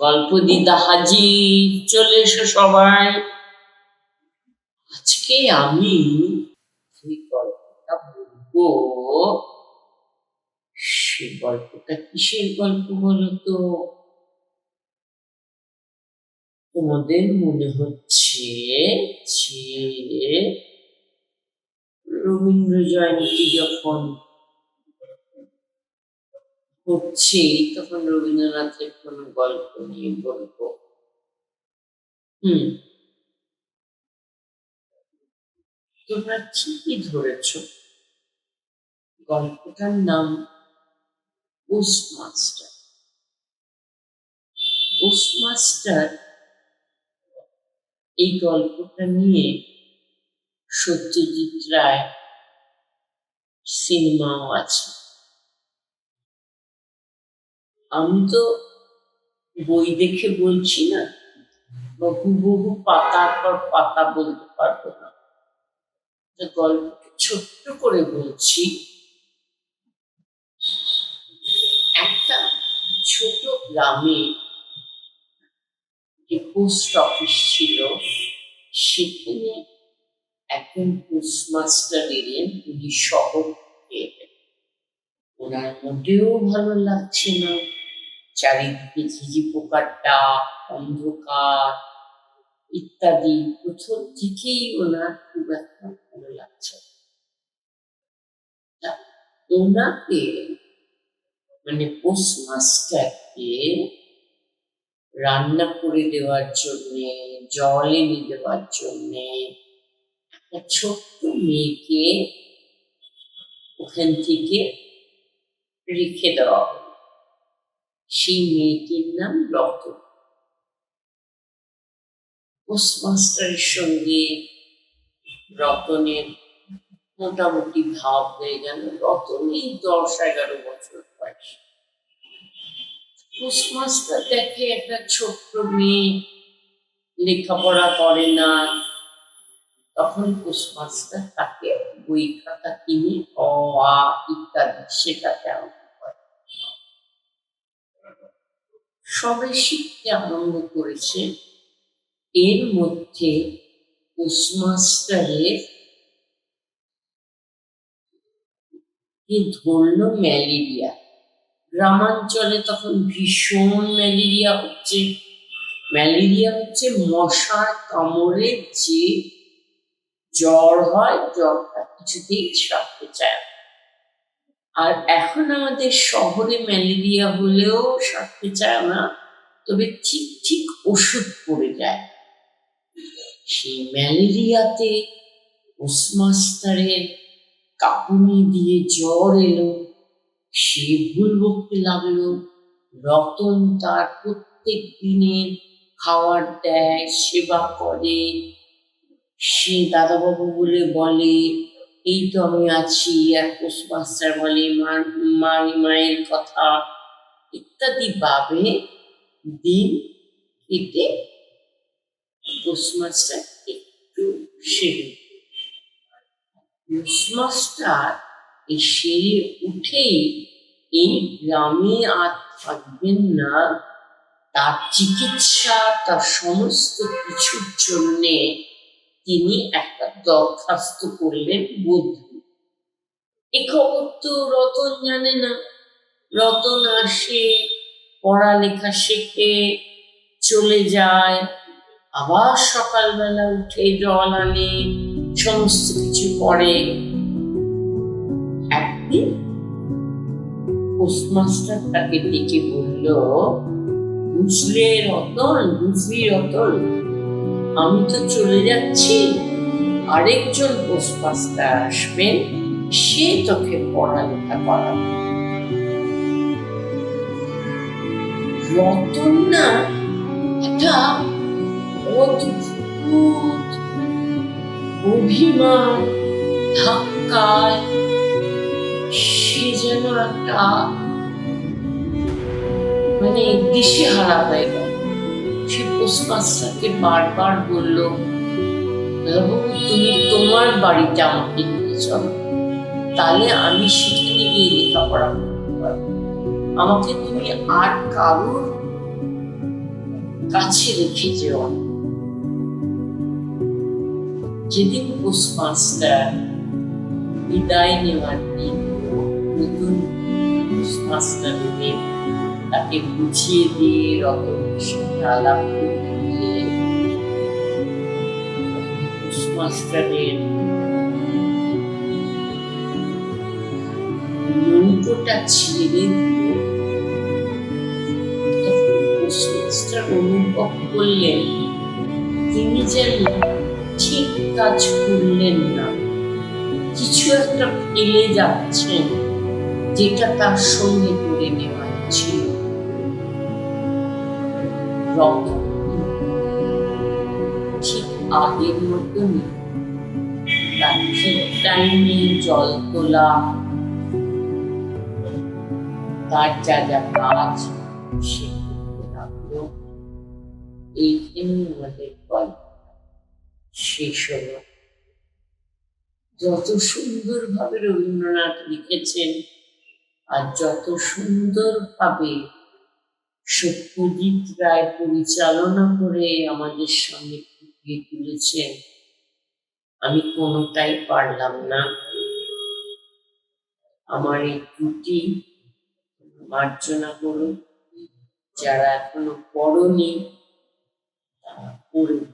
গল্প দিদা হাজির, চলে এসো সবাই। আজকে আমি যে গল্পটা বলবো, সে গল্পটা কিসের গল্প বলো তো? তোমাদের মনে হচ্ছে যে রবীন্দ্র জয়ন্তী যখন হচ্ছে তখন রবীন্দ্রনাথের কোনো গল্প নিয়ে বলবো। তোমরা ঠিকই ধরেছ, গল্পটার নাম পোস্টমাস্টার। পোস্টমাস্টার এই গল্পটা নিয়ে সত্যজিৎ রায় সিনেমাও আছে। আমি তো বই দেখে বলছি না, বহু পাতার পর পাতা বলতে পারবো না, গল্পটা ছোট্ট করে বলছি। একটা ছোট গ্রামে যে পোস্ট অফিস ছিল, সেখানে একজন পোস্টমাস্টার এলেন। উনি শহরকে ওনার মোটেও ভালো লাগছে না, চারিদিকে ঝিঝি পোকার ডাক, অন্ধকার ইত্যাদি। প্রথম থেকেই ওনার খুব একটা ভালো লাগছে না। ওনাকে মানে পোস্টমাস্টারকে রান্না করে দেওয়ার জন্যে, জল এনে দেওয়ার জন্যে একটা ছোট্ট মেয়েকে ওখান থেকে রেখে দেওয়া হলো। সেই মেয়েটির নাম রতন। পোস্টমাস্টারের সঙ্গে রতনের মোটামুটি ভাব হয়ে গেল। রতন এই 10-11 বছর বয়স। পোস্টমাস্টার দেখে একটা ছোট্ট মেয়ে লেখাপড়া করে না, তখন পোস্টমাস্টার তাকে বই খাতা কিনে অ আ ইত্যাদি শেখাতে আরম্ভ করে। সবে শিখতে আরম্ভ করেছে। এর মধ্যে পোস্টমাস্টারের ধরলো ম্যালেরিয়া। গ্রামাঞ্চলে তখন ভীষণ ম্যালেরিয়া হচ্ছে। ম্যালেরিয়া হচ্ছে মশার কামড়ে যে জ্বর হয়, জ্বরটা কিছুতেই সারতে চায় না। আর এখন আমাদের শহরে ম্যালেরিয়া হলেও সারতে চায় না, তবে ঠিক ওষুধ পড়ে যায়। সেই ম্যালেরিয়াতে পোস্টমাস্টারের কাঁপুনি দিয়ে জ্বর এলো। সে ভুল বকতে লাগলো। রতন তার প্রত্যেক দিনের খাবার দেয়, সেবা করে। সে দাদাবাবু বলে বলে, এই তো আমি আছি। আর পোস্টমাস্টার বলে মায়ের কথা ইত্যাদি ভাবে দিন কেটে পোস্টমাস্টার একটু সেরে। পোস্টমাস্টার এই সেরে উঠেই এই গ্রামে আর থাকবেন না। তার চিকিৎসা, তার সমস্ত কিছুর জন্যে তিনি একটা দরখাস্ত করলেন বদলি। এ খবর তো রতন জানে না। রতন আসে, পড়ালেখা শেখে, চলে যায়, আবার সকালবেলা উঠে জল আনে, সমস্ত কিছু করে। একদিন পোস্টমাস্টার তাকে ডেকে বলল, বুঝলি রতন, আমি তো চলে যাচ্ছি, আরেকজন পোস্টমাস্টার আসবেন, সে তোকে পড়ালেখা করাবে। রতন না একটা অদ্ভুত অভিমান, ধাক্কায় সে যেন একটা দিশেহারা হয়ে গেল। সে পোস্টমাস্টারকে বারবার বলল, তুমি তোমার বাড়িতে আমাকে নিয়ে চলো, তাহলে আমি সেখানে গিয়ে লেখাপড়া করতে পারবো। আমাকে তুমি আর কারোর কাছে রেখে যেও। যেদিন পোস্টমাস্টার বিদায় নেওয়ার দিন, নতুন পোস্টমাস্টারদের তাকে বুঝিয়ে দিয়ে রতনের সাথে আলাপ করতে গিয়ে পোস্টমাস্টারের নৌকোটা ছেড়ে দিল। তখন পোস্টমাস্টার অনুভব করলেন তিনি যেন ঠিক কাজ করলেন না, কিছু একটা ফেলে যাচ্ছেন যেটা তার সঙ্গে করে নেওয়া ছিল। রতন ঠিক আগের মতনই তার ঠিক টাইমে জল তোলা, তার যা যা কাজ সে করতে লাগলো। এইখানেই আমাদের গল্প শেষ হলো। যত সুন্দরভাবে রবীন্দ্রনাথ লিখেছেন আর যত সুন্দরভাবে সত্যজিৎ রায় পরিচালনা করে আমাদের সামনে ফুটিয়ে তুলেছেন, আমি কোনোটাই পারলাম না। আমার এই ত্রুটি মার্জনা করুন, যারা এখনো পড়নি তারা পড়ুন।